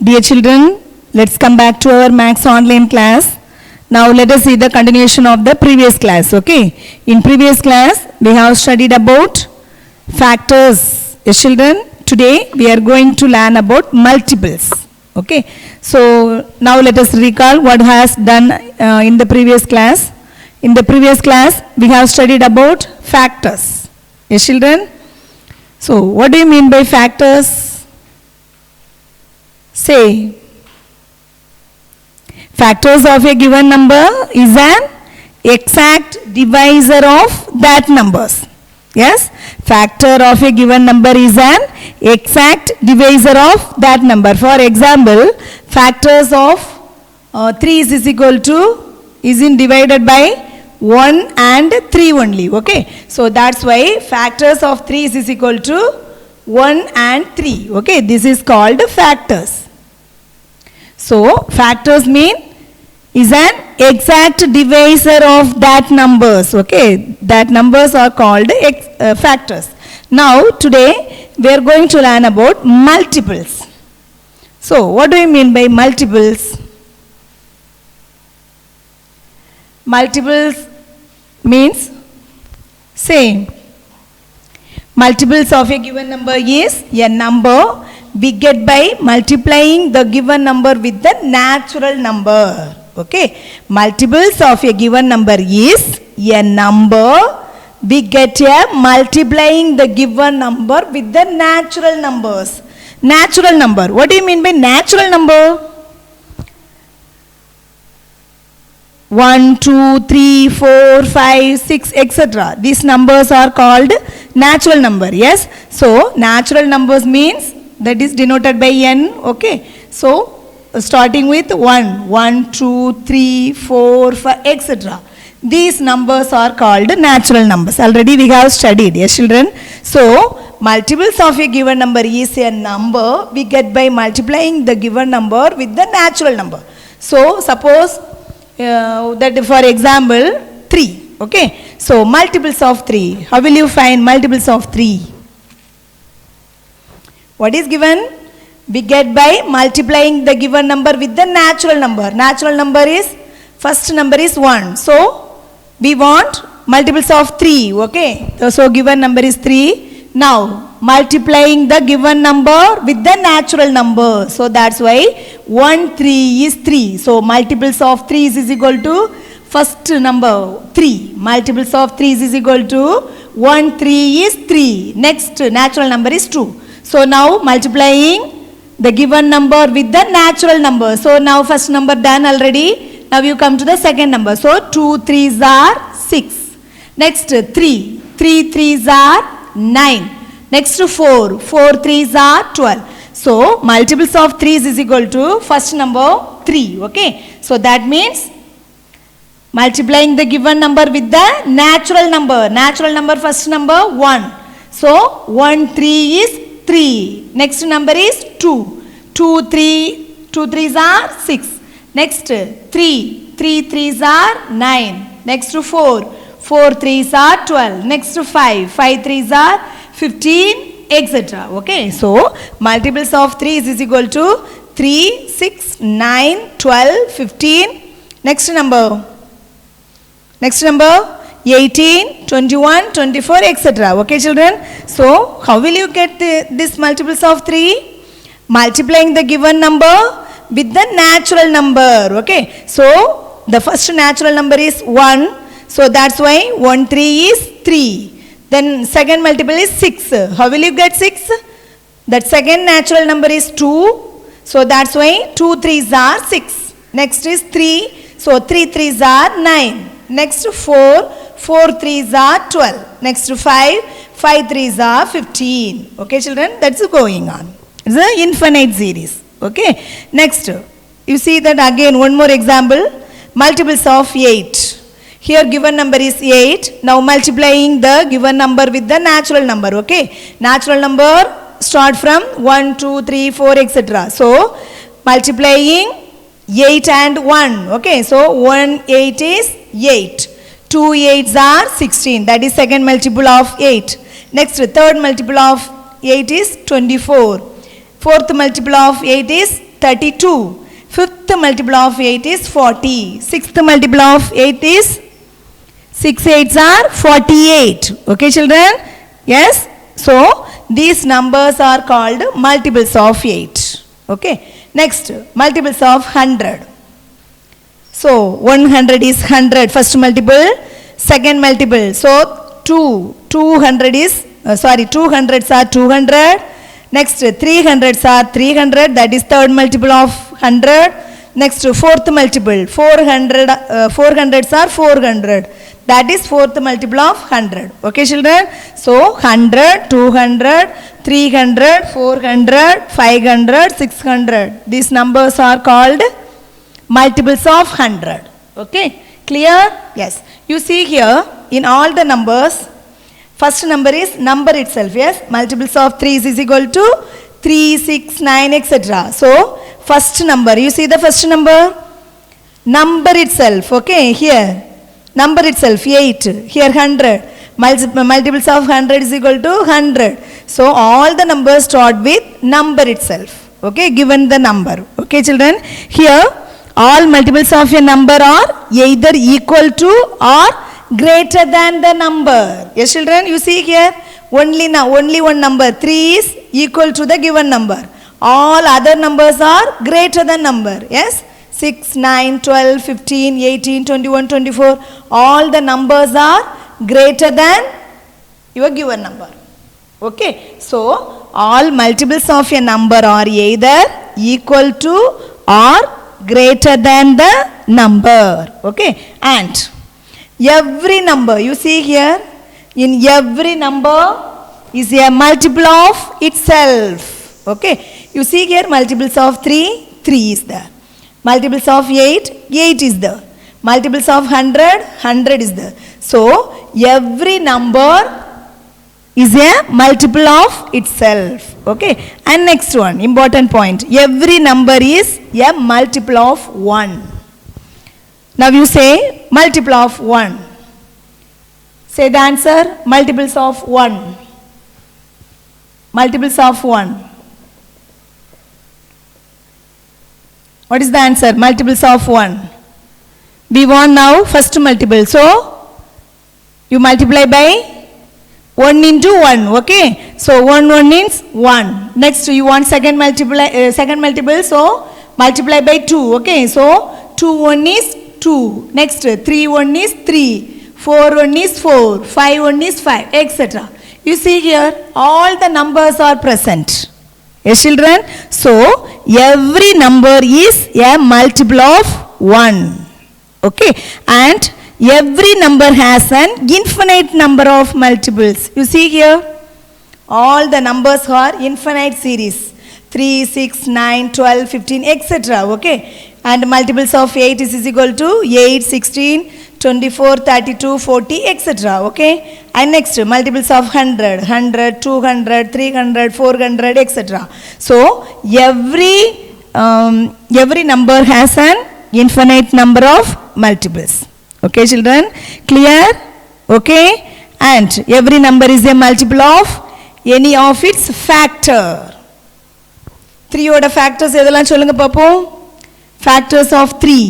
Dear children, let's come back to our Maths online class. Now let us see the continuation of the previous class, okay? In previous class, we have studied about factors. Yes, children, today we are going to learn about multiples, okay? So now let us recall what has done in the previous class. In the previous class, we have studied about factors. Yes, children? So what do you mean by factors? Say. Factors of a given number is an exact divisor of that numbers. Yes? Factor of a given number is an exact divisor of that number. For example, factors of 3 is equal to is divided by 1 and 3 only. Okay? So that's why factors of 3 is equal to 1 and 3. Okay? This is called factors. So factors mean is an exact divisor of that numbers. Okay, that numbers are called factors. Now today we are going to learn about multiples. So what do you mean by multiples? Multiples means same. Multiples of a given number is a number we get by multiplying the given number with the natural number. Okay, multiples of a given number is a number we get a multiplying the given number with the natural numbers. Natural number. What do you mean by natural number? 1, 2, 3, 4, 5, 6, etc. These numbers are called natural number. Yes. So natural numbers means that is denoted by n. Okay. So starting with 1, 2, 3, 4, 5, etc. These numbers are called natural numbers. Already we have studied. Yes, children. So multiples of a given number is a number we get by multiplying the given number with the natural number. So suppose that for example 3. Okay. So multiples of 3. How will you find multiples of 3? What is given? We get by multiplying the given number with the natural number. Natural number is, first number is 1. So we want multiples of 3. Okay. So given number is 3. Now multiplying the given number with the natural number. So that's why 1, 3 is 3. So multiples of 3 is equal to first number 3. Multiples of 3 is equal to 1, 3 is 3. Next natural number is 2. So now multiplying the given number with the natural number. So now first number done already. Now you come to the second number. So 2 3s are 6. Next 3 3s are 9. Next 4 3s are 12. So multiples of 3 is equal to first number 3. Okay. So that means multiplying the given number with the natural number. Natural number first number 1. So 1 3 is 3. Next number is 2. 2 3s are 6. Next 3 3s are 9. Next 4 3s are 12. Next 5 3s are 15, etc. Okay. So multiples of 3 is equal to 3, 6, 9, 12, 15. Next number 18, 21, 24, etc. Okay, children. So how will you get this multiples of 3? Multiplying the given number with the natural number. Okay. So the first natural number is 1. So that's why 1 3 is 3. Then second multiple is 6. How will you get 6? That second natural number is 2. So that's why 2 3s are 6. Next is 3. So 3 3s are 9. Next 4 3s are 12. Next 5 3s are 15. Okay, children, that's going on. It's an infinite series. Okay. Next, you see that again one more example. Multiples of 8. Here given number is 8. Now multiplying the given number with the natural number. Okay. Natural number start from 1, 2, 3, 4, etc. So multiplying 8 and 1. Okay. So 1 8 is 8. 2 8s are 16. That is second multiple of 8. Next third multiple of 8 is 24. Fourth multiple of 8 is 32. Fifth multiple of 8 is 40. Sixth multiple of 8 is 6 8s are 48. Okay, children? Yes? So, these numbers are called multiples of 8. Okay. Next, multiples of 100. So, 100 is 100. First multiple. Second multiple. So, 200 is, 200s are 200. Next, 300s are 300. That is third multiple of 100. Next, fourth multiple. 400s are 400. That is fourth multiple of 100. Okay, children? So, 100, 200, 300, 400, 500, 600. These numbers are called multiples of 100. Okay, clear? Yes. You see here, in all the numbers, first number is number itself. Yes, multiples of 3 is equal to 3, 6, 9, etc. So, first number, you see the first number? Number itself, okay, here. Number itself, 8. Here, 100. Multiples of 100 is equal to 100. So, all the numbers start with number itself. Okay, given the number. Okay, children. Here, all multiples of a number are either equal to or greater than the number. Yes, children. You see here, only one number. 3 is equal to the given number. All other numbers are greater than number. Yes. 6, 9, 12, 15, 18, 21, 24. All the numbers are greater than your given number. Okay. So, all multiples of a number are either equal to or greater than the number. Okay. And every number, you see here, in every number is a multiple of itself. Okay. You see here, multiples of 3, 3 is there. Multiples of 8, 8 is there. Multiples of 100, 100 is there. So, every number is a multiple of itself. Okay. And next one, important point. Every number is a multiple of 1. Now you say multiple of 1. Say the answer, multiples of 1. Multiples of 1. What is the answer? Multiples of 1. We want now first multiple. So, you multiply by 1 into 1. Okay. So, 1 is 1. Next, you want second multiple. So, multiply by 2. Okay. So, 2 1 is 2. Next, 3 1 is 3. 4 1 is 4. 5 1 is 5. Etc. You see here, all the numbers are present. Yes, children. So, every number is a multiple of 1. Okay. And every number has an infinite number of multiples. You see here, all the numbers are infinite series. 3, 6, 9, 12, 15, etc. Okay. And multiples of 8 is equal to 8, 16, 24, 32, 40, etc. Okay. And next, multiples of 100, 100, 200, 300, 400, etc. So, every number has an infinite number of multiples. Okay, children? Clear? Okay. And every number is a multiple of any of its factor. 3 oda factors எதெல்லாம் சொல்லுங்க பாப்போம். Factors of 3.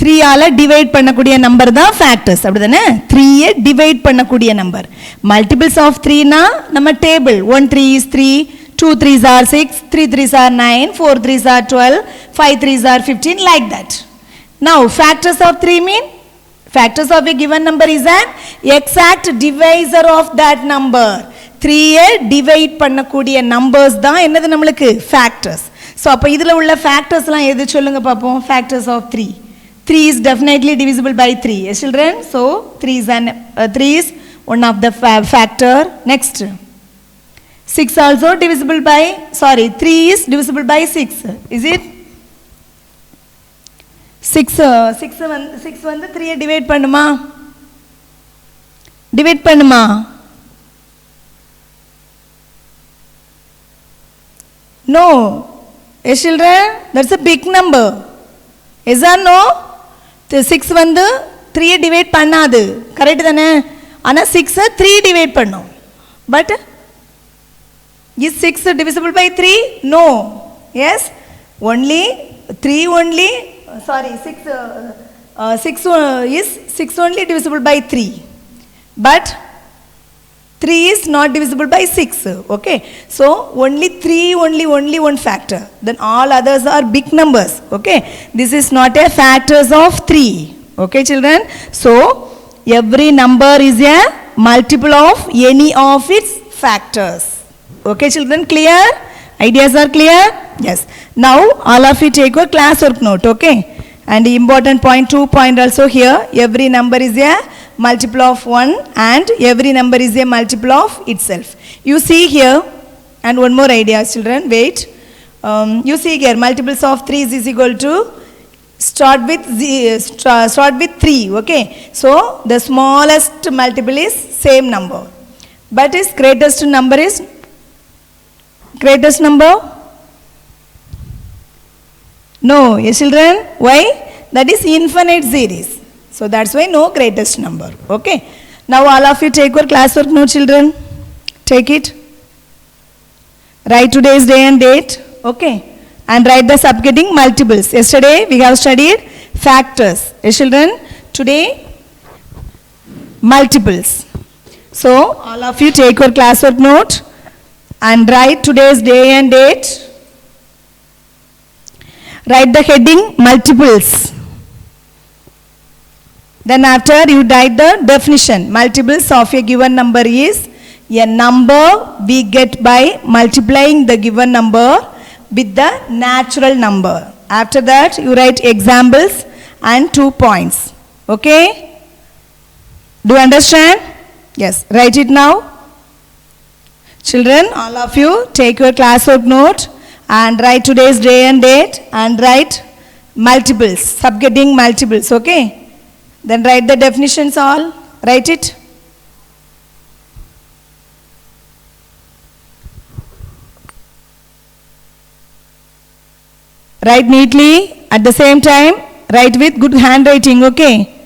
3 ஆல divide பண்ணக்கூடிய number தான் factors. அப்படிதானே? 3 divide பண்ணக்கூடிய number. Multiples of 3 னா நம்ம table 1 3 is 3, 2 3s are 6, 3 3s are 9, 4 3s are 12, 5 3s are 15, like that. Now, factors of 3 mean factors of a given number is an exact divisor of that number. 3 divide பண்ணக்கூடிய numbers தான் என்னது நம்மளுக்கு factors. So அப்போ இதில் உள்ள ஃபேக்டர்ஸ்லாம் எது சொல்லுங்க பார்ப்போம். Factors of 3. 3 is definitely divisible by 3. Yes, children? So, 3 is one of the factor. Next, 6 also divisible by, 3 is divisible by 6. Is it? 6 வந்து 3 divide பண்ணுமா? Divide பண்ணுமா? No. Yes, children? That's a big number. Is or no? 6 வந்து 3 divide பண்ணாது. Correct தானே? ஆனால் 6 3 divide பண்ணும். But Is 6 divisible by 3? No. Yes? Only 3 only, sorry, 6, 6 is 6 only divisible by 3. But 3 is not divisible by 6. Okay? So, only 3, only one factor. Then all others are big numbers. Okay? This is not a factors of 3. Okay, children? So, every number is a multiple of any of its factors. Okay, children, clear? Ideas are clear? Yes. Now, all of you take a classwork note, okay? And the important point, 2 point also here. Every number is a multiple of 1 and every number is a multiple of itself. You see here, and one more idea, children, wait. You see here, multiples of 3 is equal to, start with 3, okay? So, the smallest multiple is same number. But its greatest number is greatest number? No, yes children, why? That is infinite series. So that's why no greatest number, okay? Now all of you take your classwork note, children. Take it. Write today's day and date, okay? And write the subheading multiples. Yesterday we have studied factors. Yes children, today multiples. So all of you take your classwork note and write today's day and date. Write the heading multiples. Then after you write the definition. Multiples of a given number is a number we get by multiplying the given number with the natural number. After that you write examples and 2 points. Okay? Do you understand? Yes. Write it now. Children, all of you take your classwork note and write today's day and date and write multiples, subheading multiples, okay? Then write the definitions all, write it. Write neatly, at the same time, write with good handwriting, okay?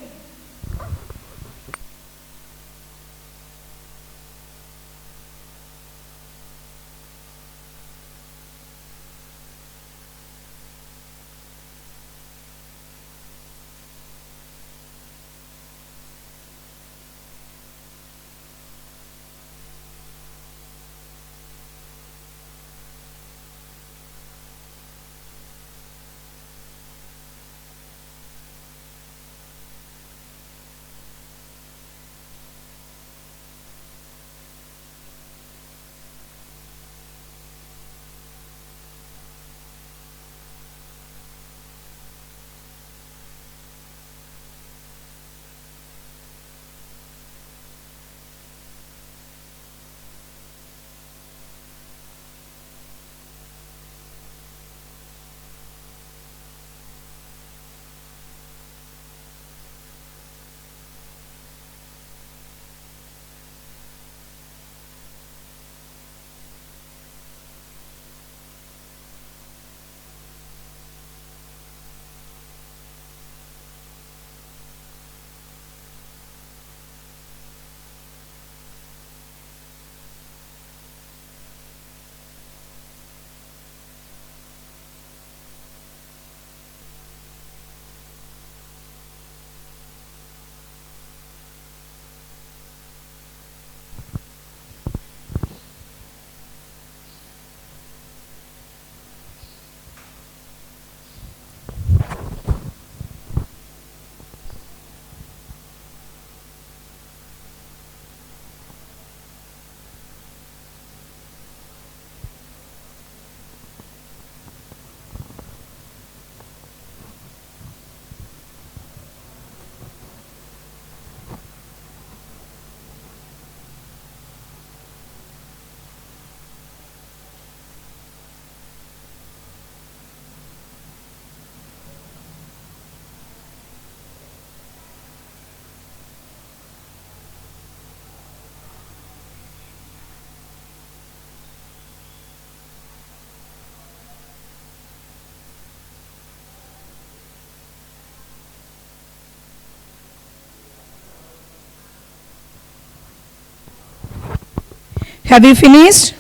Have you finished?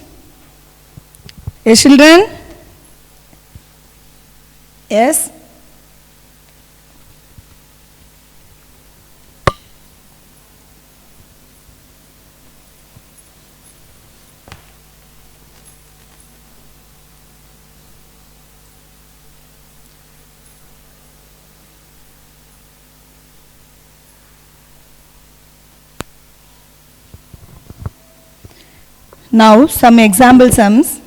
Yes, children? Yes? Now some example sums.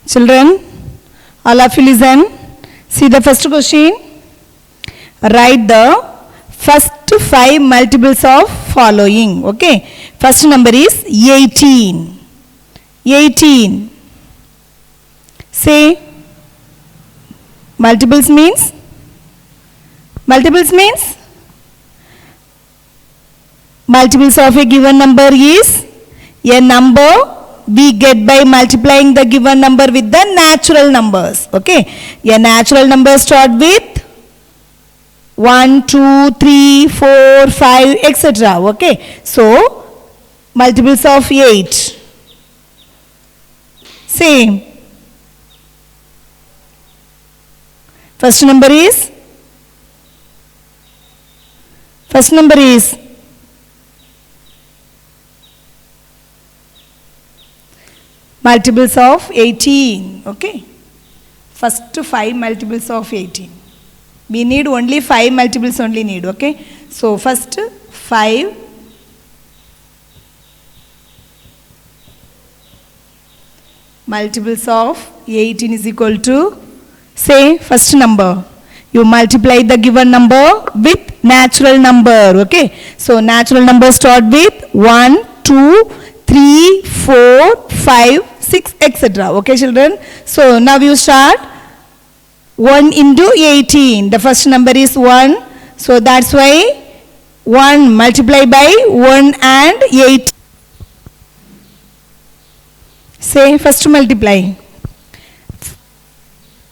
Children, all of you listen. See the first question. Write the first 5 multiples of following. Okay. First number is 18. 18. Say multiples means? Multiples means? Multiples of a given number is a number we get by multiplying the given number with the natural numbers. Okay. A natural number start with 1, 2, 3, 4, 5, etc. Okay. So, multiples of 8. Same. First number is multiples of 18. Okay. First 5 multiples of 18. We need only 5 multiples only need. Okay. So first 5 multiples of 18 is equal to, say first number. You multiply the given number with natural number. Okay. So natural number start with 1, 2, 3, 4, 5, 6, etc. Okay, children. So now you start 1 into 18. The first number is 1. So that's why 1 multiply by 1 and 8. Say first multiply.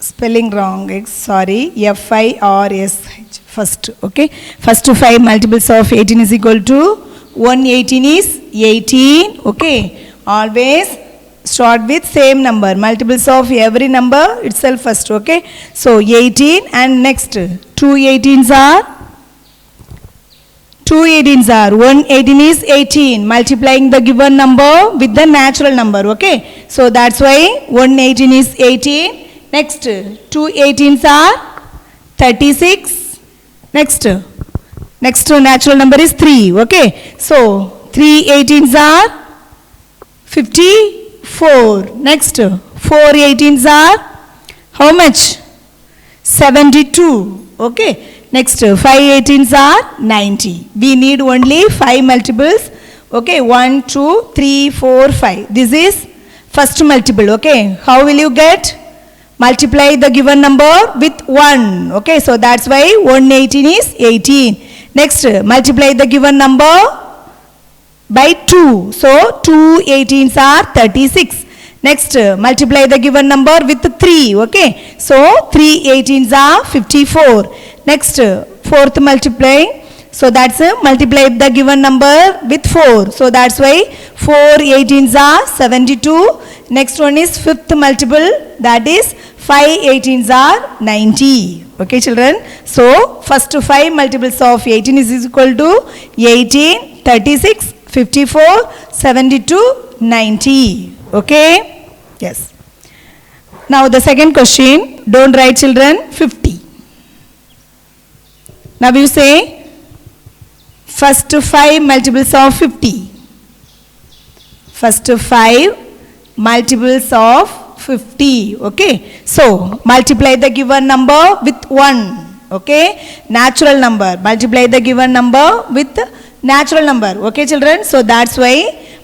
Spelling wrong. Sorry. F-I-R-S-H. First. Okay. First 5 multiples of 18 is equal to 118 is 18. Okay. Always start with same number. Multiples of every number itself first. Okay. So 18 and next 2 18s are 118 is 18. Multiplying the given number with the natural number. Okay. So that's why 118 is 18. Next 2 18s are 36. Next natural number is 3. Okay. So 3 18s are 54. Next 4 18s are how much? 72. Okay. Next 5 18s are 90. We need only 5 multiples. Okay. 1 2 3 4 5. This is first multiple. Okay. How will you get? Multiply the given number with 1. Okay. So that's why 118 is 18. Next, multiply the given number by 2. So 2 18s are 36. Next, multiply the given number with 3. Okay. So 3 18s are 54. Next, fourth multiply. So that's multiply the given number with 4. So that's why 4 18s are 72. Next one is fifth multiple. That is 5 18s are 90. Okay, children. So first 5 multiples of 18 is equal to 18, 36, 54, 72, 90. Okay. Yes. Now the second question. Don't write, children. 50. Now you say first 5 multiples of 50. First 5 multiples of 50. Okay. So multiply the given number with 1. Okay, natural number. Multiply the given number with natural number. Okay, children. So that's why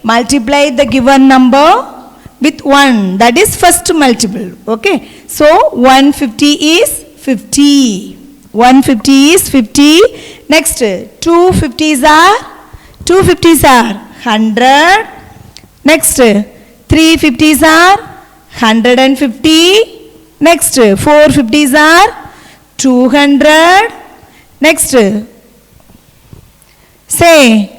multiply the given number with 1. That is first multiple. Okay. So 150 is 50. 150 is 50. Next, 250s are 100. Next, 350s are 150. Next, 450s are 200. Next, say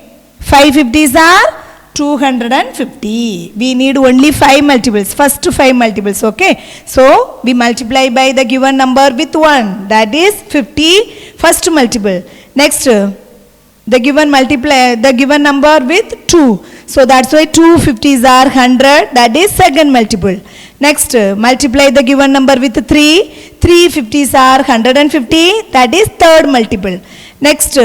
550s are 250. We need only 5 multiples. First 5 multiples. Okay. So we multiply by the given number with 1. That is 50. First multiple. Next, the given number with 2. So that's why 250s are 100. That is second multiple. Next, multiply the given number with 3. 350s are 150. That is third multiple. Next,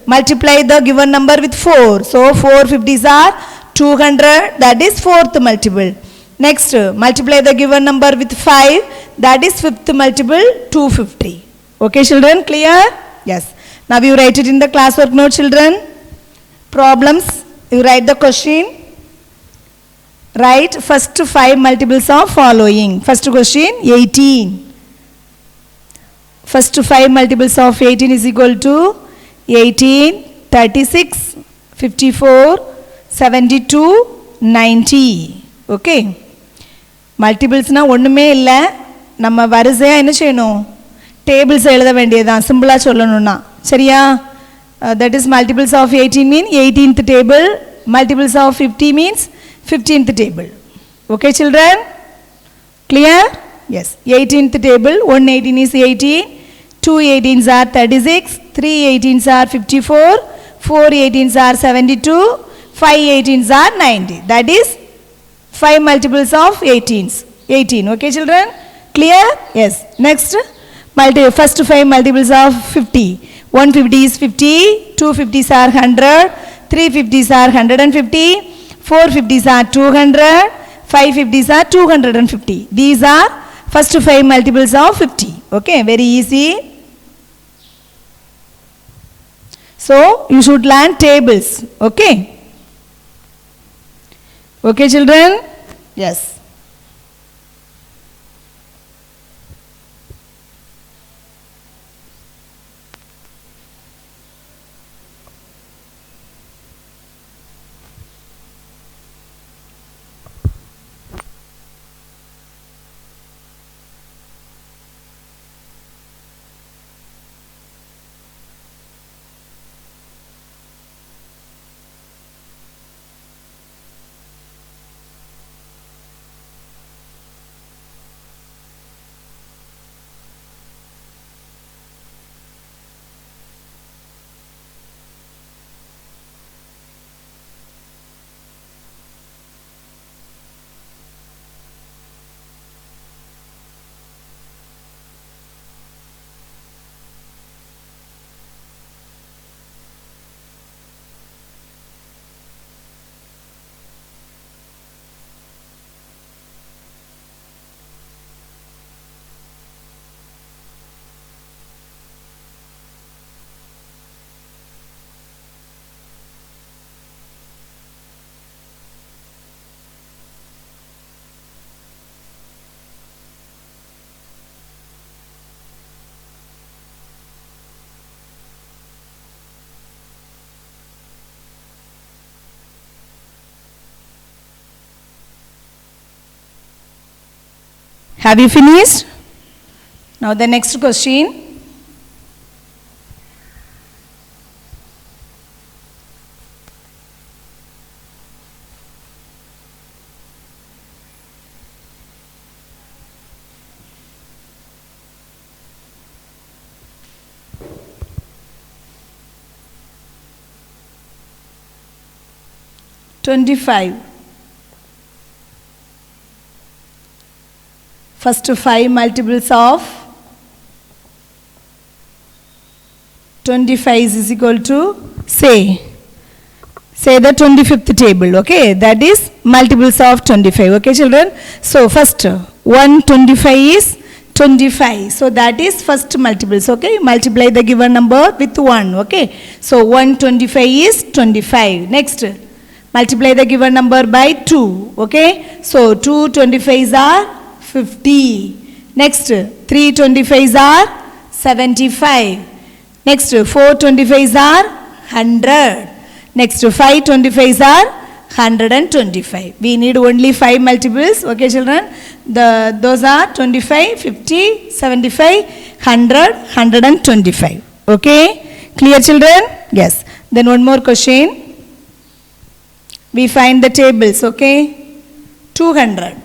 multiply the given number with 4. So 450s are 200. That is fourth multiple. Next, multiply the given number with 5. That is fifth multiple, 250. Okay, children, clear? Yes. Now you write it in the classwork note, children. Problems. You write the question. Write first 5 multiples of following. First question, 18. First 5 multiples of 18 is equal to 18, 36, 54, 72, 90. Okay. Multiples na ஒண்ணுமே இல்ல. நம்ம வரிசையா என்ன செய்யணும்? Tables எழுத வேண்டியதுதான். சிம்பிளா சொல்லணும்னா. சரியா? That is multiples of 18 mean 18th table. Multiples of 50 means 15th table. Okay, children? Clear? Yes. 18th table. 1 18 is 18. 2 18s are 36. 3 18s are 54. 4 18s are 72. 5 18s are 90. That is 5 multiples of 18s. 18. Okay, children? Clear? Yes. Next, first 5 multiples of 50. 150 is 50. 250s are 100. 350s are 150. 450s are 200. 550s are 250. These are first 5 multiples of 50. Okay, very easy. So you should learn tables. Okay. Okay, children? Yes. Have you finished? Now the next question. $25. First 5 multiples of 25 is equal to, say the 25th table, okay? That is multiples of 25, okay, children? So first 125 is 25. So that is first multiples, okay? Multiply the given number with 1, okay? So 125 is 25. Next, multiply the given number by 2, okay? So 2 25s are 50. Next, 3 25s are 75. Next, 4 25s are 100. Next, 5 25s are 125. We need only 5 multiples, okay children? Those are 25, 50, 75, 100, 125. Okay? Clear children? Yes. Then one more question. We find the tables, okay? 200.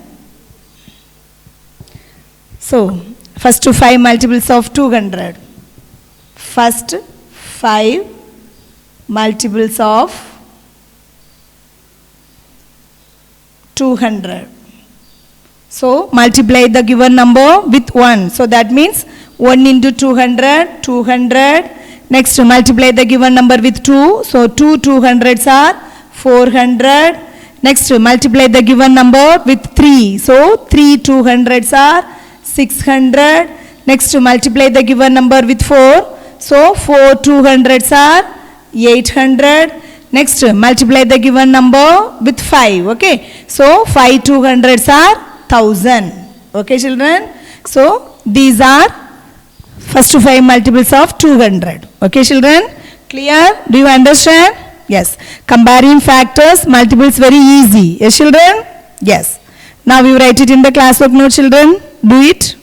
So, first 5 multiples of 200. First 5 multiples of 200. So, multiply the given number with 1. So, that means 1 into 200, 200. Next, multiply the given number with 2. So, 2 200s are 400. Next, multiply the given number with 3. So, 3 200s are 600. Next, multiply the given number with 4. So, 4 200s are 800. Next, multiply the given number with 5. Okay. So, 5 200s are 1000. Okay, children. So, these are first 5 multiples of 200. Okay, children. Clear? Do you understand? Yes. Comparing factors, multiples very easy. Yes, children? Yes. Now, you write it in the classwork note, children. Do it.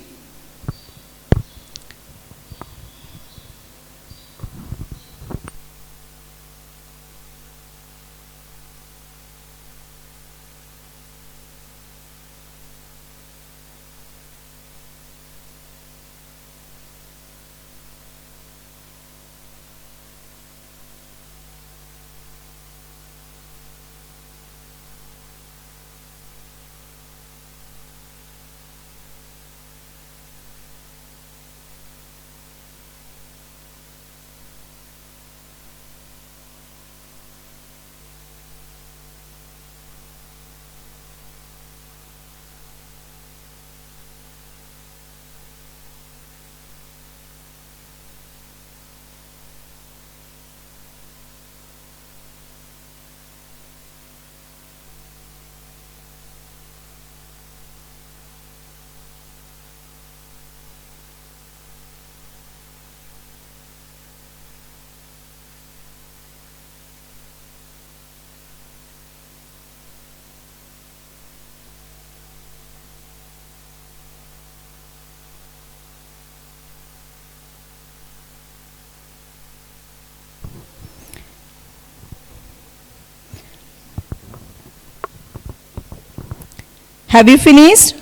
Have you finished?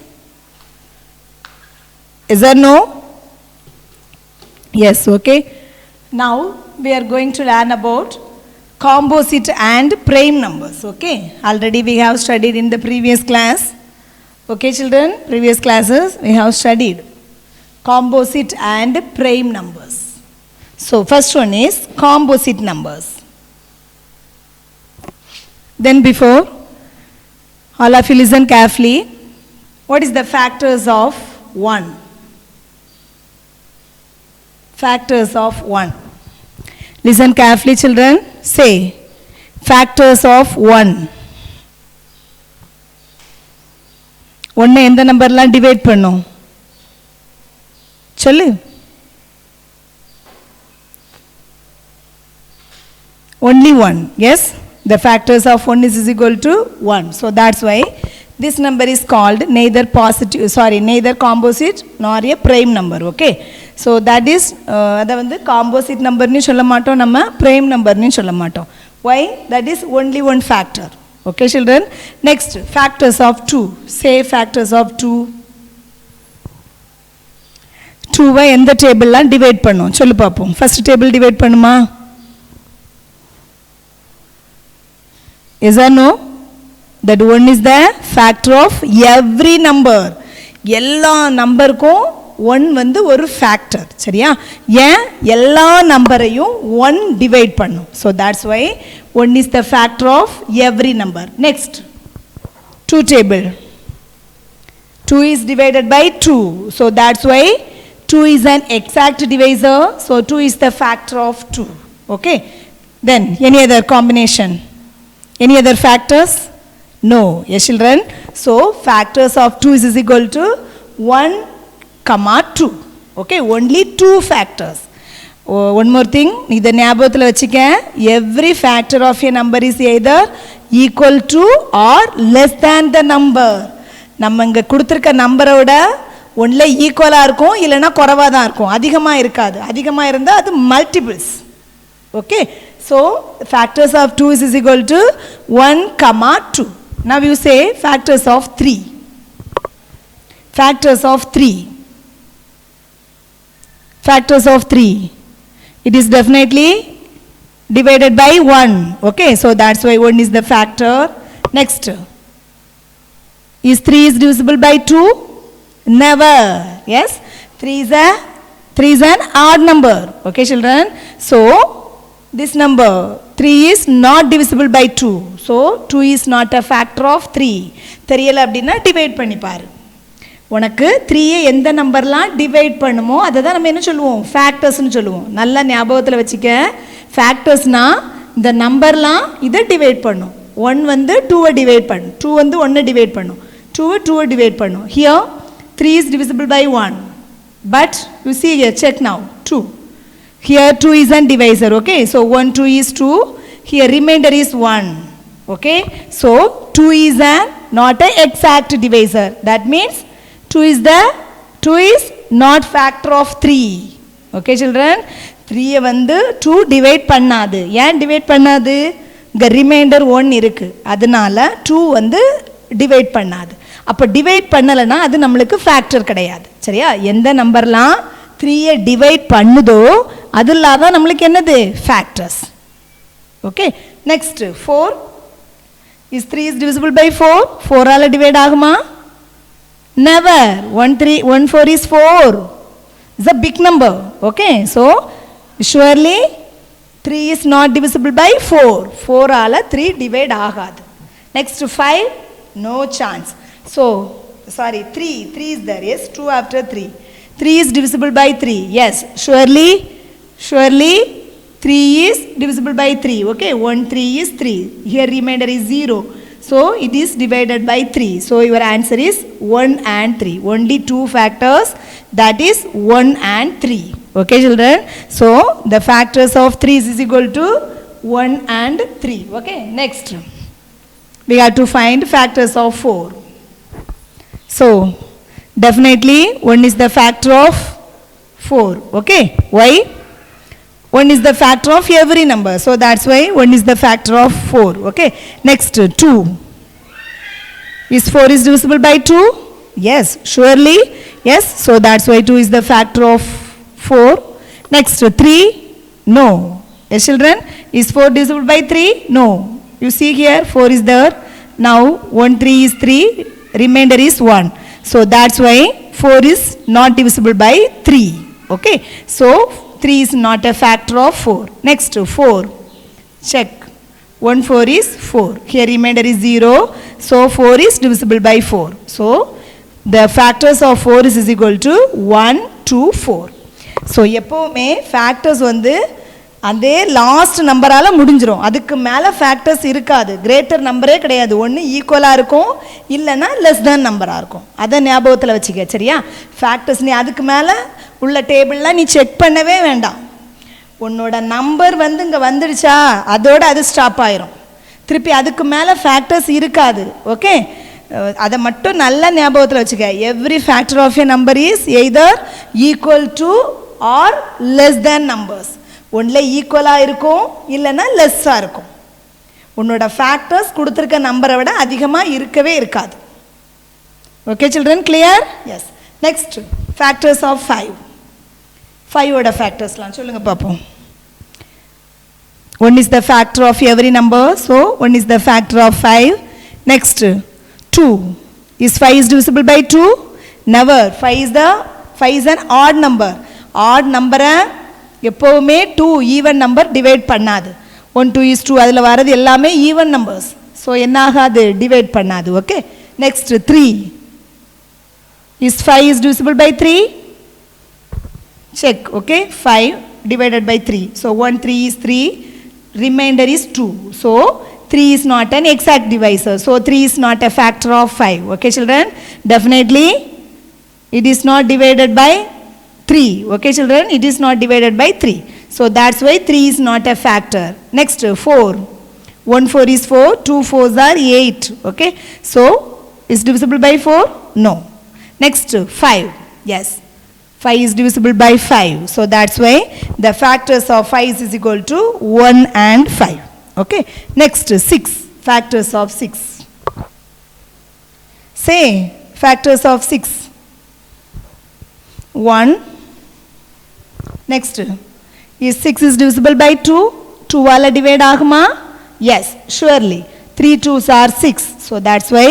Is there no? Yes, okay. Now we are going to learn about composite and prime numbers, okay. Already we have studied in the previous class. Okay, children, previous classes we have studied composite and prime numbers. So, first one is composite numbers. Then before, all of you listen carefully. What is the factors of 1? Factors of 1. Listen carefully, children. Say, factors of 1. 1 எந்த நம்பர்லாம் divide பண்ணும் சொல்லு. Only 1. Yes, the factors of 1 is equal to 1. So that's why this number is called neither composite nor a prime number. Okay. So that is அதை வந்து composite number ni சொல்ல மாட்டோம், நம்ம prime number ni சொல்ல மாட்டோம். Why? That is only one factor. Okay, children. Next, factors of 2. Say factors of 2. 2 எந்த டேபிள்லாம் divide பண்ணும் சொல்லு பாப்போம். ஃபர்ஸ்ட் டேபிள் டிவைட் பண்ணுமா? Yes or no? That 1 is the factor of every number. எல்லா நம்பருக்கும் 1 வந்து ஒரு ஃபேக்டர். சரியா? ஏன் எல்லா நம்பரையும் 1 டிவைட் பண்ணும். So that's why 1 is the factor of every number. Next, 2 table. 2 is divided by 2. So that's why 2 is an exact divisor. So 2 is the factor of 2. Okay. Then any other combination? Any other factors? No. Yes, children. So factors of 2 is equal to 1, 2. Okay. Only 2 factors. One more thing. இதை ஞாபகத்தில் வச்சுக்க. Every factor of a number is either equal to or less than the number. நம்ம இங்கே கொடுத்துருக்க நம்பரோட ஒன்றில் ஈக்குவலாக இருக்கும், இல்லைன்னா குறைவாக தான் இருக்கும், அதிகமாக இருக்காது. அதிகமாக இருந்தால் அது multiples. Okay. So factors of 2 is equal to 1, 2. Now you say factors of 3. Factors of 3. Factors of 3. It is definitely divided by 1. Okay. So that's why 1 is the factor. Next. Is 3 is divisible by 2? Never. Yes. 3 is an odd number. Okay, children. So this number 3 is not divisible by 2. So 2 is not a factor of 3. தெரியல அப்படின்னா divide பண்ணி பாரு. உனக்கு 3 எந்த நம்பர்லாம் divide பண்ணுமோ அதை தான் நம்ம என்ன சொல்லுவோம்? ஃபேக்டர்ஸ்னு சொல்லுவோம். நல்லா ஞாபகத்தில் வச்சுக்க. ஃபேக்டர்ஸ்னா இந்த நம்பர்லாம் இதை டிவைட் பண்ணும். 1 வந்து 2 டிவைட் பண்ணும், 2 வந்து 1 டிவைட் பண்ணும், 2 டிவைட் பண்ணும். Here 3 is divisible by 1. But you see here, check now, 2. Here 2 is an divisor. Okay. So 1, 2 is 2. Here remainder is 1. Okay. So 2 is not an exact divisor. That means 2 is not factor of 3. Okay, children. 3 வந்து 2 divide பண்ணாது. ஏன் divide பண்ணாது? இங்கே reminder 1 இருக்கு, அதனால 2 வந்து divide பண்ணாது. அப்போ டிவைட் பண்ணலைன்னா அது நம்மளுக்கு ஃபேக்டர் கிடையாது. சரியா? எந்த நம்பர்லாம் 3 டிவைட் பண்ணுதோ அது இல்லாத நம்மளுக்கு என்னது? Factors. Okay. Next 4. Is 3 is divisible by 4? 4ஆல் டிவைட் ஆகுமா? Never. 1 4 is 4. It's a big number. Okay. So surely 3 is not divisible by 4. 4ஆல் 3 divide ஆகாது. Next 5. No chance. So, sorry, 3 is there. Yes, 2 after 3. 3 is divisible by 3. Yes, surely 3 is divisible by 3. Okay, 1, 3 is 3. Here remainder is 0. So, it is divided by 3. So, your answer is 1 and 3. Only 2 factors, that is 1 and 3. Okay, children. So, the factors of 3 is equal to 1 and 3. Okay, next. We have to find factors of 4. So, definitely 1 is the factor of 4. Okay. Why? 1 is the factor of every number. So, that's why 1 is the factor of 4. Okay. Next, 2. Is 4 is divisible by 2? Yes, surely. Yes. So, that's why 2 is the factor of 4. Next, 3. No. Yes, children. Is 4 divisible by 3? No. You see here 4 is there. Now 1 3 is 3, remainder is 1. So that's why 4 is not divisible by 3. Okay. So 3 is not a factor of 4. Next 4. Check. 1 4 is 4. Here remainder is 0. So 4 is divisible by 4. So the factors of 4 is equal to 1, 2, 4. So எப்போவுமே factors வந்து அதே last நம்பரால் முடிஞ்சிடும். அதுக்கு மேலே factors இருக்காது. Greater நம்பரே கிடையாது. ஒன்று ஈக்குவலாக இருக்கும், இல்லைன்னா லெஸ் தேன் நம்பராக இருக்கும். அதை ஞாபகத்தில் வச்சுக்க. சரியா? ஃபேக்டர்ஸ் நீ அதுக்கு மேலே உள்ள டேபிள்லாம் நீ செக் பண்ணவே வேண்டாம். உன்னோட நம்பர் வந்து இங்கே வந்துடுச்சா அதோடு அது ஸ்டாப் ஆயிரும். திருப்பி அதுக்கு மேலே ஃபேக்டர்ஸ் இருக்காது. ஓகே. அதை மட்டும் நல்லா ஞாபகத்தில் வச்சுக்க. Every factor of a number is either equal to or less than numbers. ஒன்றில் ஈக்குவலாக இருக்கும், இல்லைன்னா லெஸ்ஸாக இருக்கும். உன்னோட ஃபேக்டர்ஸ் கொடுத்துருக்க நம்பரை விட அதிகமாக இருக்கவே இருக்காது. Okay children, clear? Yes. Next factors of 5. 5ஓட ஃபேக்டர்ஸ்லாம் சொல்லுங்கள் பார்ப்போம். 1 is the factor of every number. So 1 is the factor of 5. Next 2. Is 5 is divisible by 2? Never. 5 is an odd number. Odd number எப்போவுமே 2 ஈவன் நம்பர் டிவைட் பண்ணாது. 1 2 is 2 அதில் வரது எல்லாமே even numbers. So என்ன ஆகாது? டிவைட் பண்ணாது. Okay. Next 3. Is 5 is divisible by 3? Check, okay? 5 divided by 3. So 1 3 is 3, remainder is 2. So 3 is not an exact divisor. So 3 is not a factor of 5. Okay children? Definitely it is not divided by 3. Okay children? It is not divided by 3. So that's why 3 is not a factor. Next 4. 1 4 is 4. 2 4s are 8. Okay? So is divisible by 4? No. Next 5. Yes. 5 is divisible by 5. So that's why the factors of 5 is equal to 1 and 5. Okay. Next 6. Factors of 6. Say factors of 6. 1. Next. Is 6 is divisible by 2? 2 wala divide aguma? Yes, surely. 3 2s are 6. So that's why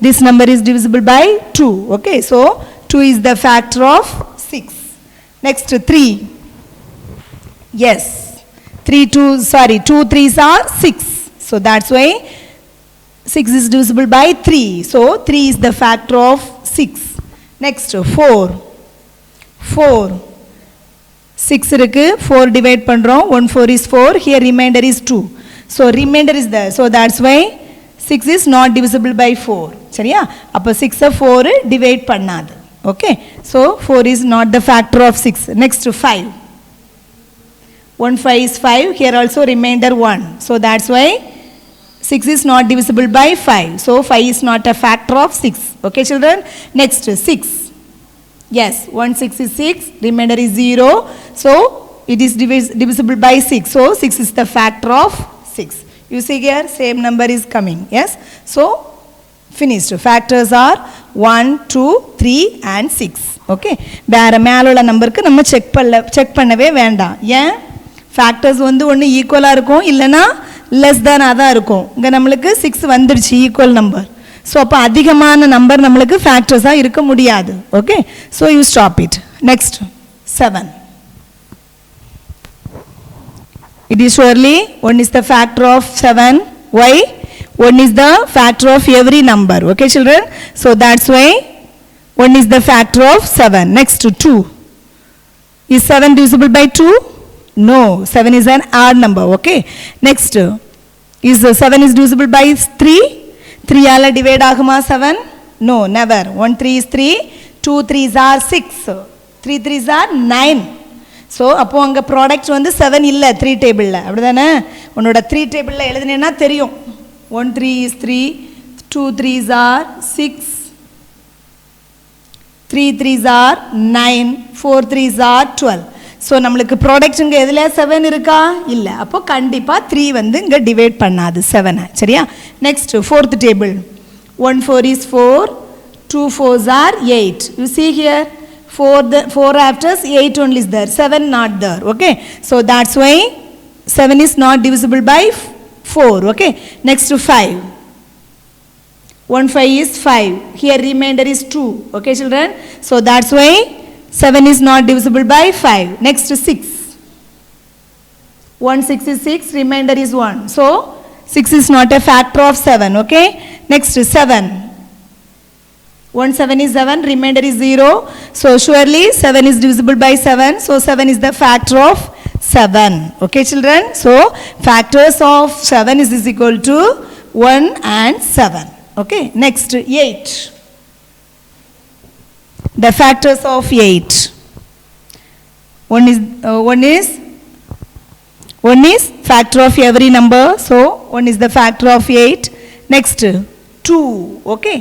this number is divisible by 2. Okay. So 2 is the factor of 6. Next 3. Yes. 2 3s are 6. So that's why 6 is divisible by 3. So 3 is the factor of 6. Next 4. 4. 6 irukku, 4 divide pandrom, 1 4 is 4, here remainder is 2. So remainder is there. So that's why 6 is not divisible by 4. சரியா? அப்ப 6 4 divide பண்ணாது. Okay? So 4 is not the factor of 6. Next 5. 1 5 is 5, here also remainder 1. So that's why 6 is not divisible by 5. So 5 is not a factor of 6. Okay children? Next 6. Yes, 1 6 is 6, remainder is 0. So it is divisible by 6. So 6 is the factor of 6. You see here, same number is coming. Yes. So finished. Factors are 1, 2, 3 and 6. Okay. வேற மேலுள்ள நம்பருக்கு நம்ம check பண்ணவே வேண்டாம். ஏன்? Factors வந்து ஒன்று ஈக்குவலாக இருக்கும், இல்லைனா லெஸ் தேனாக தான் இருக்கும். இங்கே நம்மளுக்கு 6 வந்துடுச்சு ஈக்குவல் நம்பர். ஸோ அப்போ அதிகமான நம்பர் நம்மளுக்கு ஃபேக்டர்ஸாக இருக்க முடியாது. Okay. So you stop it. Next 7. It is surely 1 is the factor of 7. Why? 1 is the factor of every number. Okay children? So that's why 1 is the factor of 7. Next 2. Is 7 divisible by 2? No. 7 is an odd number. Okay. Next. Is 7 is divisible by 3? 3 ala divide aguma 7? No, never. 1 3 is 3. 2 3s are 6. 3 3s are 9. So அப்போ அங்கே product வந்து 7 இல்லை 3 டேபிளில். அப்படி தானே? உன்னோட 3 டேபிளில் எழுதுனேன்னா தெரியும். 1 3 is 3, 2 3s are 6, 3 3s are 9, 4 3s are 12. So நம்மளுக்கு ப்ராடக்ட் இங்கே எதில் 7 இருக்கா? இல்லை. அப்போ கண்டிப்பாக 3 வந்து இங்கே டிவைட் பண்ணாது 7. சரியா? Next 4th table. 1 4 is 4, 2 4s are 8. You see here? 4 after 8 only is there, 7 not there. Okay. So that's why 7 is not divisible by 4. Okay. Next to 5. 1 5 is 5. Here remainder is 2. Okay children. So that's why 7 is not divisible by 5. Next to 6. 1 6 is 6. Remainder is 1. So 6 is not a factor of 7. Okay. Next to 7. 1 7 is 7, remainder is 0. So surely 7 is divisible by 7. So 7 is the factor of 7. Okay children? So factors of 7 is equal to 1 and 7. Okay. Next 8. The factors of 8. One is factor of every number. So 1 is the factor of 8. Next 2. Okay.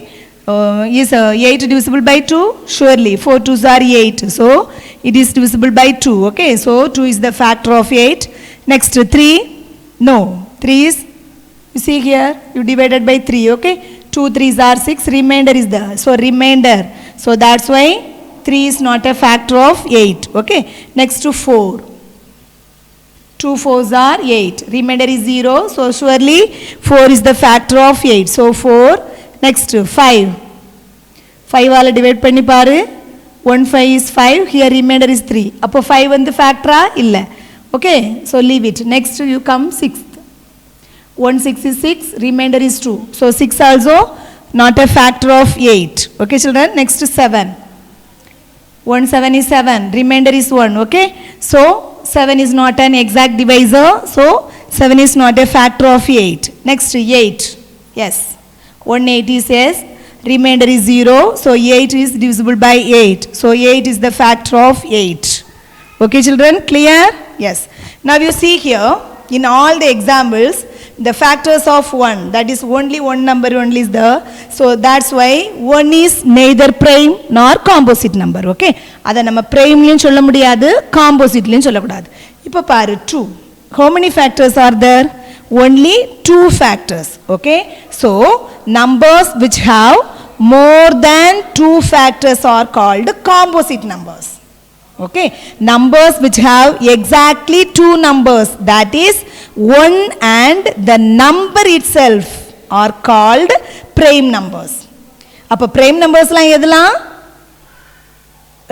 Is 8 divisible by 2? Surely 4 2s are 8. So it is divisible by 2. Okay. So 2 is the factor of 8. Next 3. No. 3 is, you see here, you divided by 3. Okay. 2 3s are 6. Remainder is there. So remainder. So that's why 3 is not a factor of 8. Okay. Next to 4. 2 4s are 8. Remainder is 0. So surely 4 is the factor of 8. So 4. Next 5. 5 ஆல divide பண்ணி பாரு. 1 5 is 5. Here remainder is 3. அப்போ 5 வந்து ஃபேக்டரா? இல்லை. Okay. So leave it. Next you come 6th. 1 6 is 6. Remainder is 2. So 6 also not a factor of 8. Okay children. Next 7. 1 7 is 7, remainder is 1, okay? So 7 is not an exact divisor, so 7 is not a factor of 8. Next 8, yes, 180 says remainder is 0, so 8 is divisible by 8, so 8 is the factor of 8. Okay children, clear? Yes. Now you see here, in all the examples, the factors of 1, that is only one number only is there, so that's why 1 is neither prime nor composite number, okay? அதை நம்ம primeலையும் சொல்ல முடியாது, compositeலையும் சொல்லக்கூடாது. இப்போ பாரு 2. How many factors are there? Only 2 factors, okay? So numbers which have more than 2 factors are called composite numbers. Okay, numbers which have exactly 2 numbers, that is 1 and the number itself, are called prime numbers. அப்ப prime numbers லாம் எதெல்லாம்?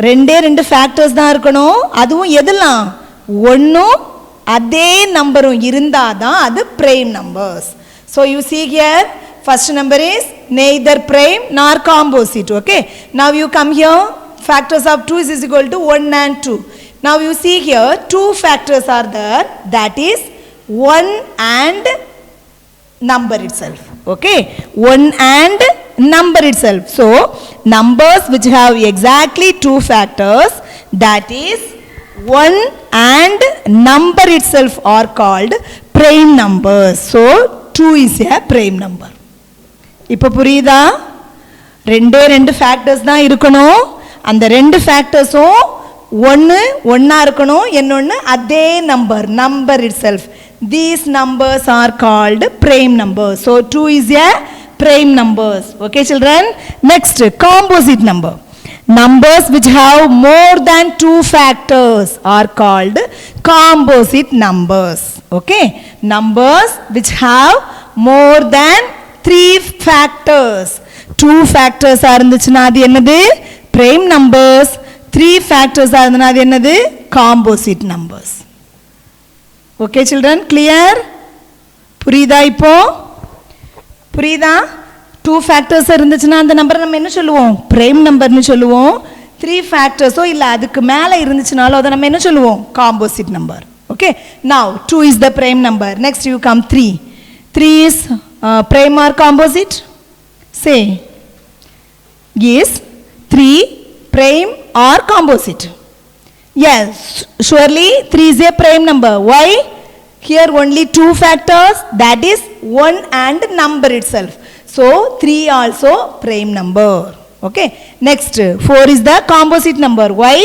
ரெண்டு factors தான் இருக்கணும். அதுவும் எதெல்லாம்? ஒண்ணும் அதே நம்பரும் இருந்தாதான் அது prime numbers. So you see here, first number is neither prime nor composite, okay? Now you come here, factors of 2 is equal to 1 and 2. Now you see here 2 factors are there, that is 1 and number itself, okay? 1 and number itself. So numbers which have exactly 2 factors, that is 1 and number itself, are called prime numbers. So 2 is a prime number. இப்போ புரியுதா? ரெண்டு factors தான் இருக்கணும். அந்த ரெண்டு ஃபேக்டர்ஸும் ஒன்னா இருக்கணும், இன்னொன்று அதே number itself. These numbers are called prime numbers. So 2 is a prime numbers. Okay children? Next, composite number. Numbers which have more than 2 factors are called composite numbers. Okay? Numbers which have more than 3 factors. 2 factors are இருந்துச்சுனா அது என்னது? Prime numbers. 3 factors are என்னது? Composite numbers. Okay children, clear? புரியுதா இப்போ? புரியுதா? 2 factors இருந்துச்சுனா அந்த number நம்ம என்ன சொல்லுவோம்? Prime number னு சொல்லுவோம். 3 factors இல்ல அதுக்கு மேல இருந்துச்சுனாலோ அத நம்ம என்ன சொல்லுவோம்? Composite number. Okay? Now 2 is the prime number. Next you come 3. 3 is prime or composite? Say. Yes. 3 prime or composite? Yes, surely 3 is a prime number. Why? Here only 2 factors, that is 1 and number itself. So 3 also prime number. Okay. Next 4 is the composite number. Why?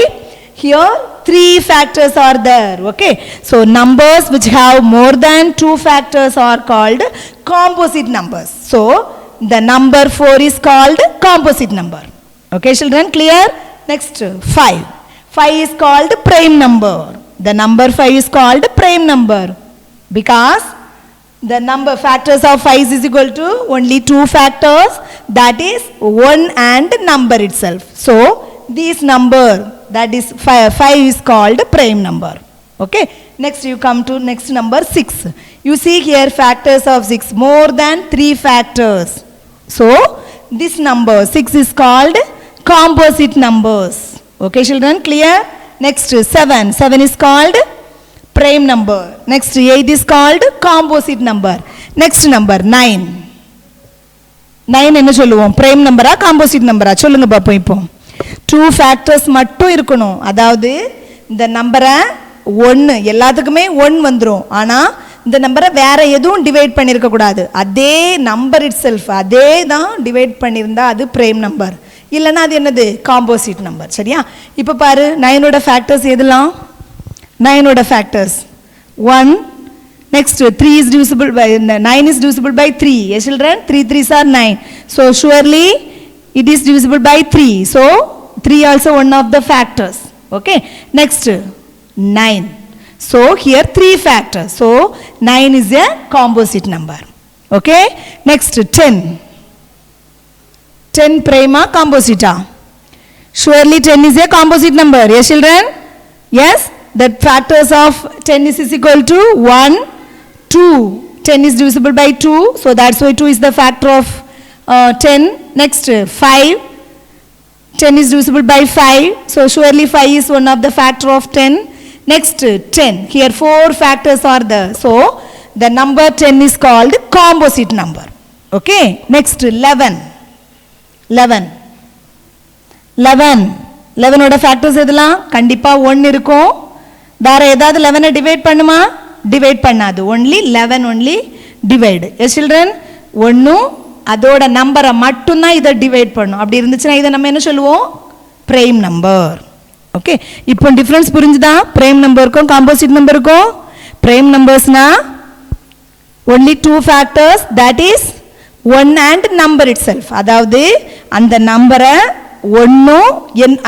Here 3 factors are there. Okay. So numbers which have more than 2 factors are called composite numbers. So the number 4 is called composite number. Okay children, clear? Next 5. 5 is called prime number. The number 5 is called prime number because the number factors of 5 is equal to only 2 factors, that is 1 and number itself. So this number, that is 5 is called prime number. Okay. Next you come to next number 6. You see here factors of 6 more than 3 factors. So this number 6 is called composite numbers. Okay children, clear? Next 7. 7 is called prime number. Next 8 is called composite number. Next number 9. 9 என்ன சொல்லுவோம்? prime number ஆ composite number ஆ? சொல்லுங்க பாப்போம் இப்போ. 2 factors மட்டும் இருக்கணும். அதாவது இந்த நம்பரை 1 எல்லாத்துக்குமே 1 வந்துரும். ஆனா இந்த நம்பரை வேற எதுவும் டிவைட் பண்ணிருக்க கூடாது. அதே நம்பர் itself அதே தான் டிவைட் பண்ணிருந்தா அது prime number. இல்லனா அது என்னது? Composite number. சரியா? இப்போ பாரு 9 ஓட ஃபேக்டர்ஸ் எதெல்லாம்? 9 ஓட factors 1. Next 3 is divisible by 9 is divisible by 3. Yes children, 3 3s are 9. So surely it is divisible by 3. So 3 also one of the factors. Okay? Next 9. So here 3 factors. So 9 is a composite number. Okay? Next 10. 10 prime or composite? Surely 10 is a composite number. Yes children? Yes? The factors of 10 is equal to 1, 2. 10 is divisible by 2. So that's why 2 is the factor of 10. Next 5. 10 is divisible by 5. So surely 5 is one of the factor of 10. Next 10. Here 4 factors are there. So the number 10 is called composite number. Okay. Next 11. 11. 11. 11 oda factors edala kandipa 1 irukum. Vera edavadhu 11 divide pannuma? Divide pannadu. Only 11 only divide. Yes children? 1 அதோட நம்பரை மட்டும்தான் இதை divide பண்ணும். அப்படி இருந்துச்சுன்னா இதை நம்ம என்ன சொல்லுவோம்? Prime number. ஓகே, இப்போ டிஃபரன்ஸ் புரிஞ்சுதா? பிரைம் நம்பருக்கும் காம்போசிட் நம்பருக்கும். பிரைம் நம்பர்ஸ்னா only 2 factors, that is 1 and number itself. அதாவது அந்த நம்பரை ஒன்றும்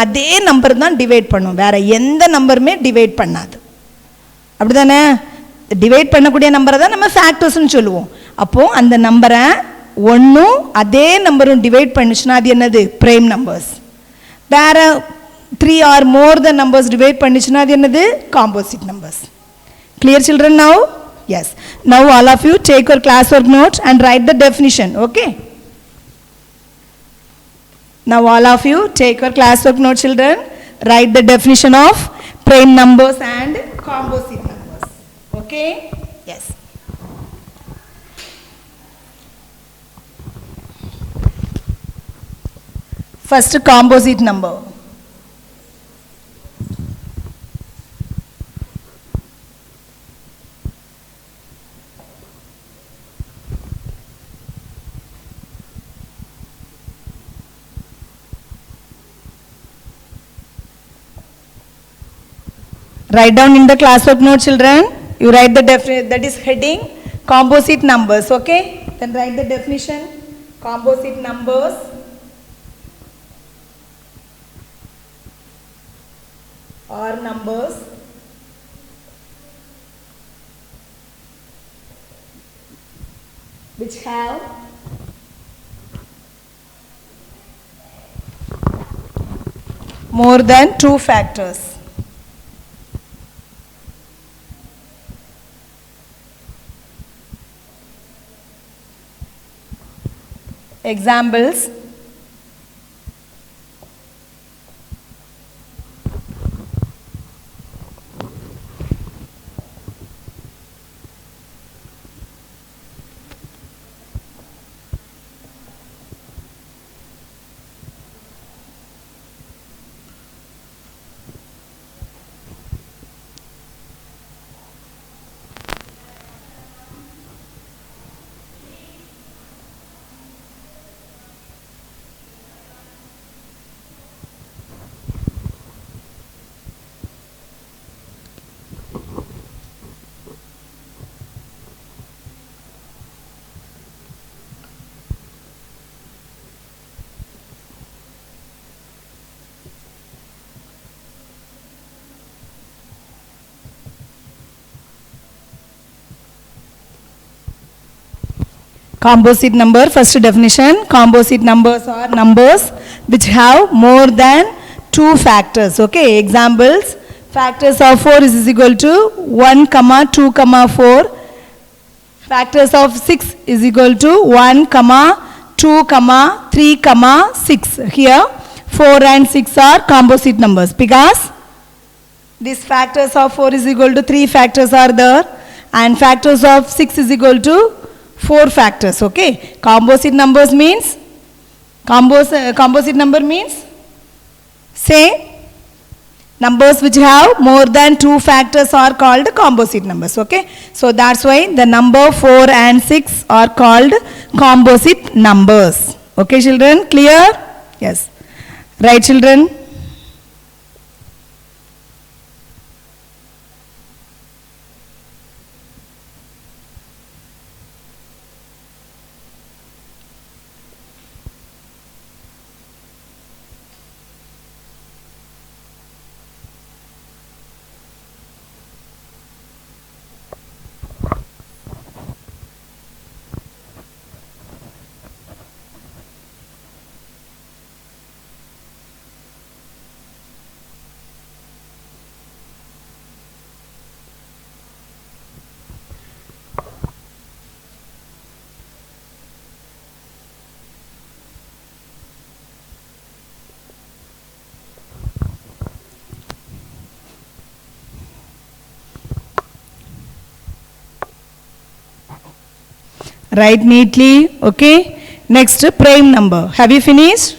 அதே நம்பர் தான் டிவைட் பண்ணும், வேற எந்த நம்பருமே டிவைட் பண்ணாது. அப்படிதானே? டிவைட் பண்ணக்கூடிய நம்பரை தான் நம்ம ஃபேக்டர்ஸ்னு சொல்லுவோம். அப்போது அந்த நம்பரை ஒன்றும் அதே நம்பரும் டிவைட் பண்ணிச்சுன்னா அது என்னது? Prime numbers. வேற 3 or more than numbers divide பண்ணிச்சுன்னா அது என்னது? Composite numbers. Clear children now? Yes. Now all of you take your classwork notes and write the definition. Okay? Now all of you take your classwork notes children. Write the definition of prime numbers and composite numbers. Okay? Yes. First composite number. Write down in the classwork note children. You write the definition, that is heading composite numbers. Okay? Then write the definition. Composite numbers are numbers which have more than 2 factors. Examples: composite number. First definition: composite numbers are numbers which have more than 2 factors. Okay, examples: factors of 4 is equal to 1, 2, 4. Factors of 6 is equal to 1, 2, 3, 6. Here 4 and 6 are composite numbers because these factors of 4 is equal to 3 factors are there, and factors of 6 is equal to 4 factors. Okay, composite numbers means composite number means say numbers which have more than 2 factors are called composite numbers. Okay, so that's why the number 4 and 6 are called composite numbers. Okay children, clear? Yes. Right children? Write neatly. Okay. Next, prime number. Have you finished?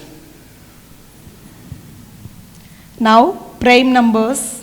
Now, prime numbers.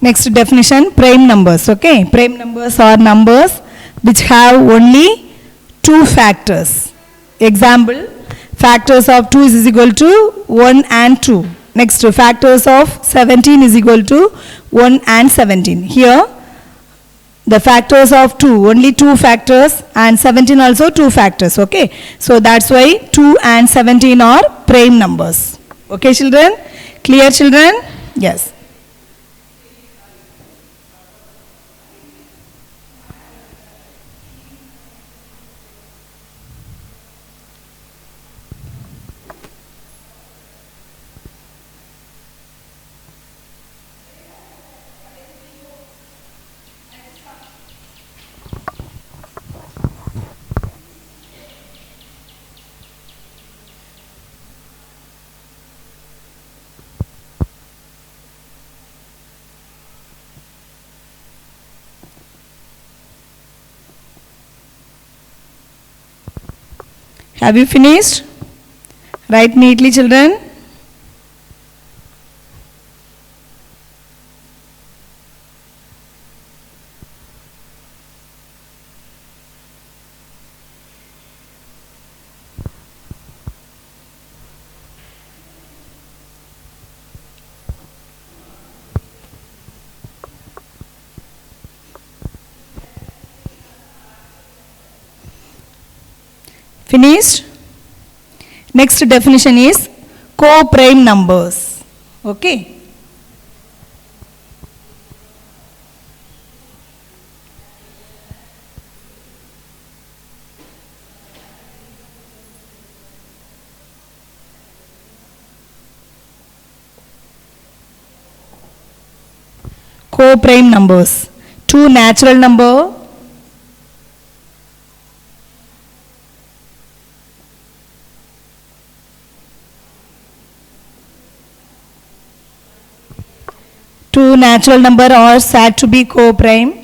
Next definition, prime numbers. Okay, prime numbers are numbers which have only two factors. Example, factors of 2 is equal to 1 and 2. Next, factors of 17 is equal to 1 and 17. Here, the factors of 2, only 2 factors, and 17 also 2 factors. Okay, so that's why 2 and 17 are prime numbers. Okay, children? Clear, children? Yes. Have you finished? Write neatly, children. Finished? Next definition is co-prime numbers. Okay. Co-prime numbers. Two natural number, two natural number are said to be co-prime.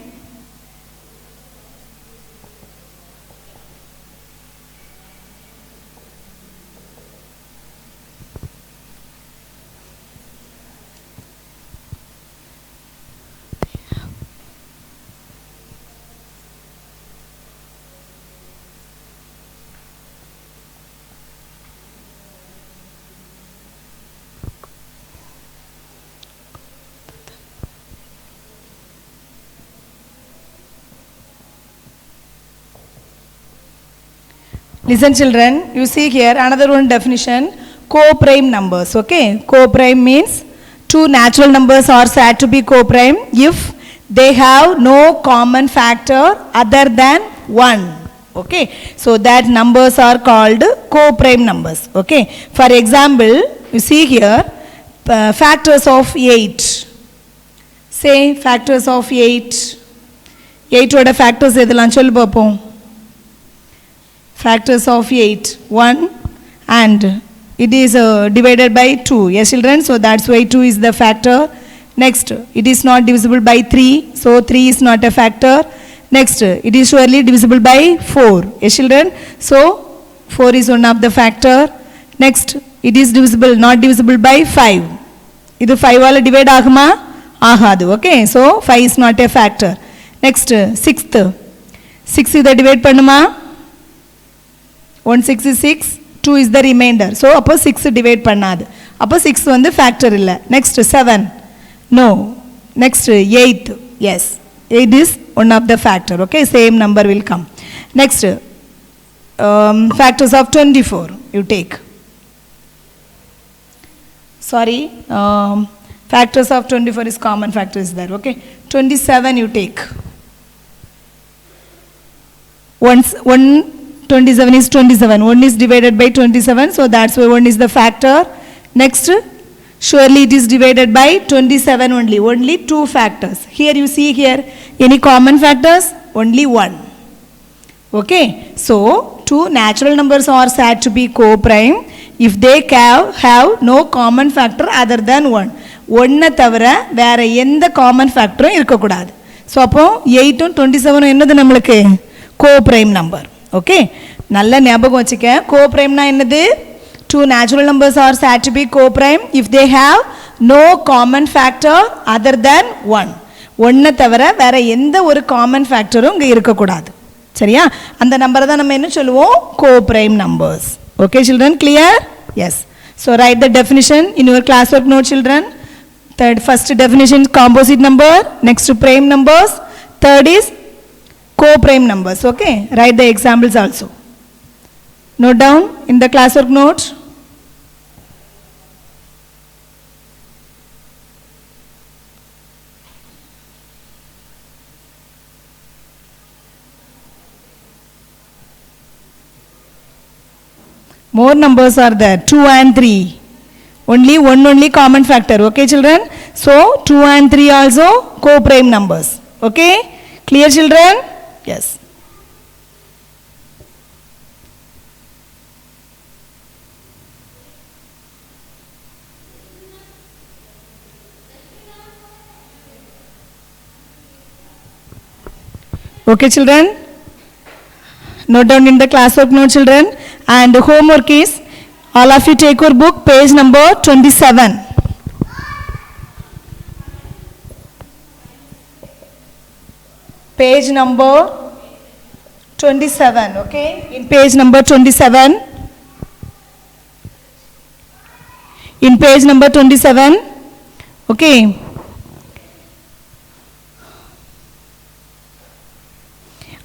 Listen, children, you see here another one definition, co-prime numbers. Okay, co-prime means two natural numbers are said to be co-prime if they have no common factor other than 1. Okay, so that numbers are called co-prime numbers. Okay, for example, you see here factors of 8. Say factors of 8. 8 oda factors edhalam sollu paapom. factors of 8, 1 and it is divided by 2. Yes children, so that's why 2 is the factor. Next, it is not divisible by 3, so 3 is not a factor. Next, it is surely divisible by 4. Yes children, so 4 is one of the factor. Next, it is divisible, not divisible by 5. Idu 5 wala divide aguma agadu. Okay, so 5 is not a factor. Next, 6th, 6 is the divide pannuma. 1 6 is 6, 2 is the remainder. So appo 6 divide pannadu. Appo 6 vandu factor illa. Next, 7, no. Next, 8, yes, 8 is one of the factor. Okay, same number will come. Next, factors of 24 you take. Sorry, factors of 24 is common factor is there. Okay, 27 you take. 27 is 27. 1 is divided by 27, so that's why 1 is the factor. Next, surely it is divided by 27 only. Only 2 factors. Here you see here, any common factors? Only 1. Okay, so 2 natural numbers are said to be co-prime if they have no common factor other than 1. 1 தவிர வேற எந்த common factor இருக்கக்கூடாது. So அப்போ 8 உம் 27 என்னது நம்மளுக்கு co-prime number. Okay, நல்ல ஞாபகம் வச்சுக்க. Co-prime னா என்னது? 2 natural numbers are said to be co-prime if they have no common factor other than 1. 1 தவிர வேற எந்த ஒரு common factorம் இங்க இருக்கக்கூடாது. சரியா? அந்த நம்பரை தான் நம்ம என்ன சொல்லுவோம்? Co-prime numbers. Okay children, clear? Yes. So write the definition in your classwork note children. First definition is composite number, next prime numbers, third is co-prime numbers. Okay, write the examples also. Note down in the classwork note. More numbers are there, 2 and 3. Only one only common factor. Okay children, so 2 and 3 also co-prime numbers. Okay, clear children? Yes. Okay children, note down in the classwork note children, and homework is all of you take your book page number 27. Page number 27. Okay, in page number 27. In page number 27. Okay.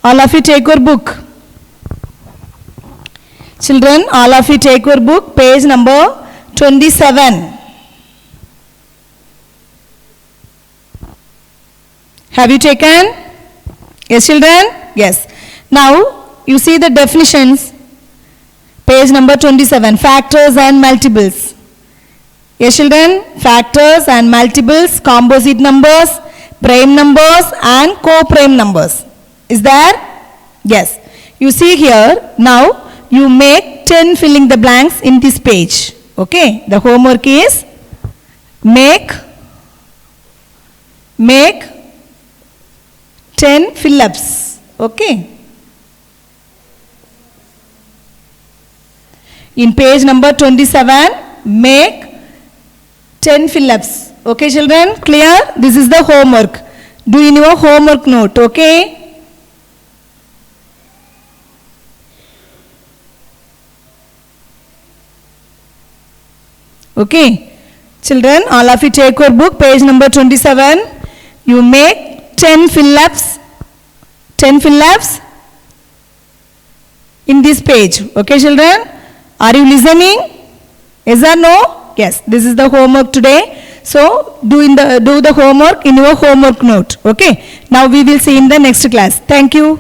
All of you take your book. Children, all of you take your book, page number 27. Have you taken? Yes, children? Yes. Now, you see the definitions, page number 27, factors and multiples. Yes, children? Factors and multiples, composite numbers, prime numbers and co-prime numbers. Is there? Yes. You see here, now, you make 10 filling the blanks in this page. Okay, the homework is make 10 fill-ups. Okay, in page number 27 make 10 fill-ups. Okay children, clear? This is the homework. Do in your homework note. Okay, okay children, all of you take your book page number 27. You make 10 fill-ups in this page. Okay children, are you listening? Yes or no? Yes, this is the homework today. So do the homework in your homework note. Okay, now we will see in the next class. Thank you.